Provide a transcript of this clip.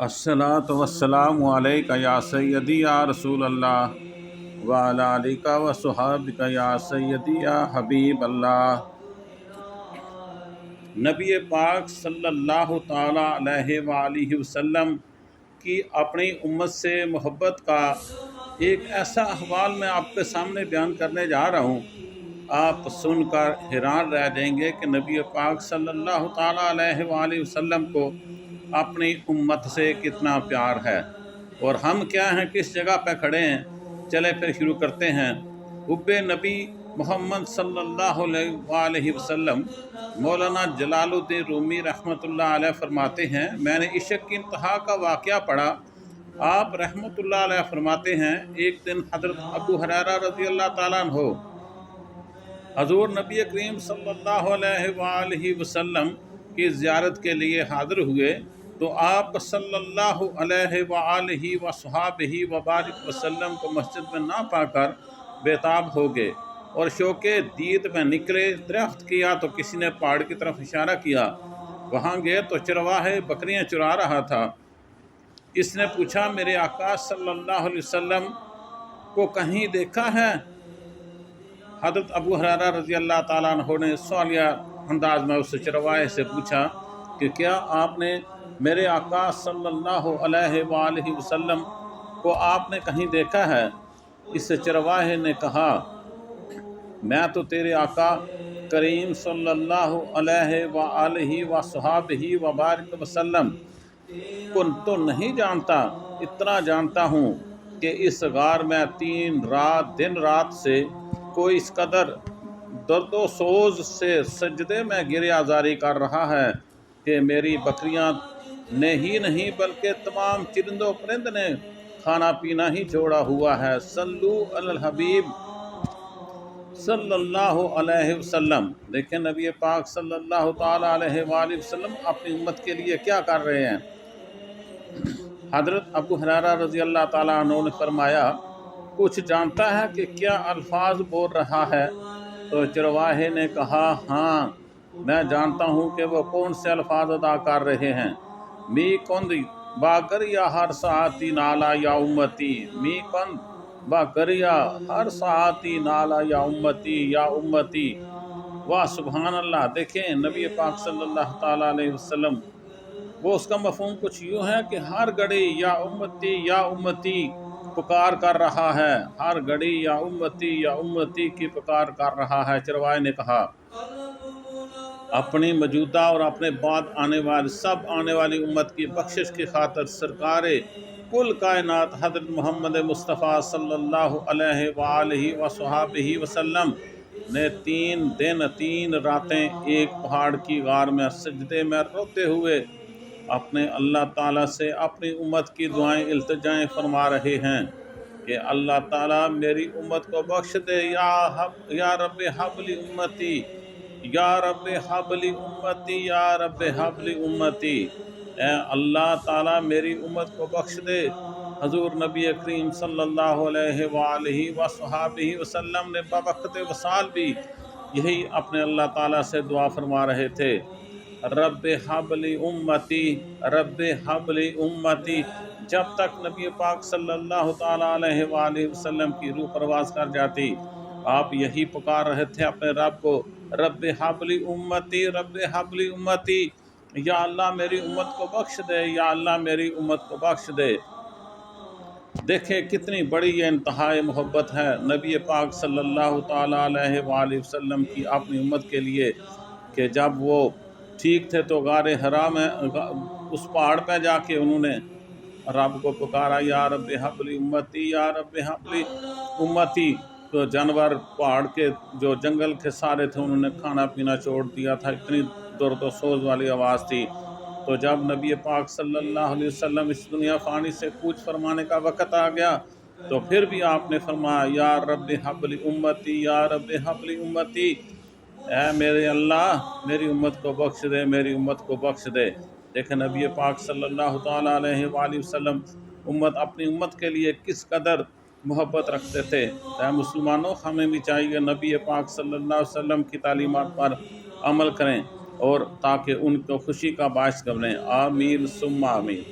अस्सलातु वस्सलामु अलैका या सय्यदी या रसूल अल्लाह व अला आलिका व सुहाबिका या सय्यदी या हबीब अल्लाह। नबी पाक सल्लल्लाहु ताला अलैहि वालिहि वसल्लम की अपनी उम्मत से मोहब्बत का एक ऐसा अहवाल मैं आपके सामने बयान करने जा रहा हूँ। आप सुनकर हैरान रह जाएंगे कि नबी पाक सल्लल्लाहु ताला अलैहि वालिहि वसल्लम को अपनी उम्मत से कितना प्यार है और हम क्या हैं, किस जगह पर खड़े हैं। चले फिर शुरू करते हैं। हुब्बे नबी मोहम्मद सल्लल्लाहु अलैहि वसल्लम मौलाना जलालुद्दीन रूमी रहमतुल्लाह अलैह फरमाते हैं, मैंने इश्क की इंतहा का वाक़या पढ़ा। आप रहमतुल्लाह अलैह फरमाते हैं, एक दिन हज़रत अबू हुरैरा रज़ी अल्लाह ताला अन्हु हज़ूर नबी करीम सल्लल्लाहु अलैहि वसल्लम की ज़ियारत के लिए हाज़िर हुए तो आप सल्लल्लाहु अलैहि वसहाबिही वबारिक वसल्लम को मस्जिद में ना पाकर बेताब हो गए और शौक़े दीद में निकले। दरख्त किया तो किसी ने पहाड़ की तरफ इशारा किया। वहाँ गए तो चरवाहे बकरियाँ चुरा रहा था। इसने पूछा, मेरे आका सल्लल्लाहु अलैहि वसल्लम को कहीं देखा है? हज़रत अबू हुरैरा रज़ी अल्लाह ताला अन्हु ने सवालिया अंदाज में उस चरवाहे से पूछा कि क्या आपने मेरे आका सल्लल्लाहु अलैहि वसल्लम को आपने कहीं देखा है? इस चरवाहे ने कहा, मैं तो तेरे आका करीम सल्लल्लाहु अलैहि वसहाबिही वबारिक वसल्लम को तो नहीं जानता, इतना जानता हूँ कि इस गार में दिन रात से कोई इस कदर दर्दो सोज से सजदे में गिरे आज़ारी कर रहा है कि मेरी बकरियां ने ही नहीं बल्कि तमाम चरिंदों परिंद ने खाना पीना ही छोड़ा हुआ है। सल्लू अल हबीब सल्लल्लाहु अलैहि वसल्लम। देखें नबी पाक सल्लल्लाहु ताला अलैहि वसल्लम अपनी उम्मत के लिए क्या कर रहे हैं। हज़रत अबू हुरैरा रज़ी अल्लाह ताला अन्हु ने फरमाया, कुछ जानता है कि क्या अल्फाज बोल रहा है? तो चरवाहे ने कहा, हाँ मैं जानता हूँ कि वो कौन से अल्फाज अदा कर रहे हैं। मी कंद बाकरिया हर साती नाला या उम्मती, मी कंद बाकरिया हर साती नाला या उम्मती। वाह सुभान अल्लाह। देखें नबी पाक सल्लल्लाहु ताला अलैहि वसल्लम, वो उसका मफहूम कुछ यूँ है कि हर घड़ी या उम्मती पुकार कर रहा है, हर घड़ी या उम्मती की पुकार कर रहा है। चरवाहे ने कहा, अपनी मौजूदा और अपने बाद आने वाली उम्मत की बख्शिश की खातिर सरकारे कुल कायनात हज़रत मोहम्मद मुस्तफ़ा सल्लल्लाहु अलैहि वसल्लम ने 3 दिन 3 रातें एक पहाड़ की गार में सजदे में रोते हुए अपने अल्लाह ताला से अपनी उम्मत की दुआएं इल्तिजाएं फरमा रहे हैं कि अल्लाह ताला मेरी उम्मत को बख्श दे। या रब हबली उम्मती, या रब हबली उम्मती, या रब हबली उम्मती। ए अल्लाह ताला मेरी उम्मत को बख्श दे। हजूर नबी करीम सल्लल्लाहु अलैहि वसल्लम ने बवक्त वसाल भी यही अपने अल्लाह ताला से दुआ फरमा रहे थे, रब हबली उम्मती, रब हबली उम्मती। जब तक नबी पाक सल्लल्लाहु ताला अलैहि वसल्लम की रूह परवाज़ कर जाती, आप यही पुकार रहे थे अपने रब को, रब हबली उम्मती, रब हबली उम्मती। या अल्लाह मेरी उम्मत को बख्श दे, या अल्लाह मेरी उम्मत को बख्श दे। देखें कितनी बड़ी ये इंतहाई मोहब्बत है नबी पाक सल्लल्लाहु ताला अलैहि वसल्लम की अपनी उम्मत के लिए कि जब वो ठीक थे तो गारे हरा में उस पहाड़ पर जाके उन्होंने रब को पुकारा, या रब हबली उम्मती, या रब हबली उम्मती। तो जानवर पहाड़ के जो जंगल के सारे थे उन्होंने खाना पीना छोड़ दिया था, इतनी दर्द सोज वाली आवाज़ थी। तो जब नबी पाक सल्लल्लाहु अलैहि वसल्लम इस दुनिया फ़ानी से कूच फरमाने का वक़्त आ गया तो फिर भी आपने फरमाया, या रब हबली उम्मती, या रब हबली उम्मती। ऐ मेरे अल्लाह मेरी उम्मत को बख्श दे, मेरी उम्मत को बख्श दे। देखें नबी पाक सल्लल्लाहु ताला अलैहि वसल्लम अपनी उम्मत के लिए किस कदर मोहब्बत रखते थे। मुसलमानों, हमें भी चाहिए नबी पाक सल्लल्लाहु अलैहि वसल्लम की तालीमात पर अमल करें और ताकि उनको खुशी का बायस बने। आमीन सुम्मा आमीन।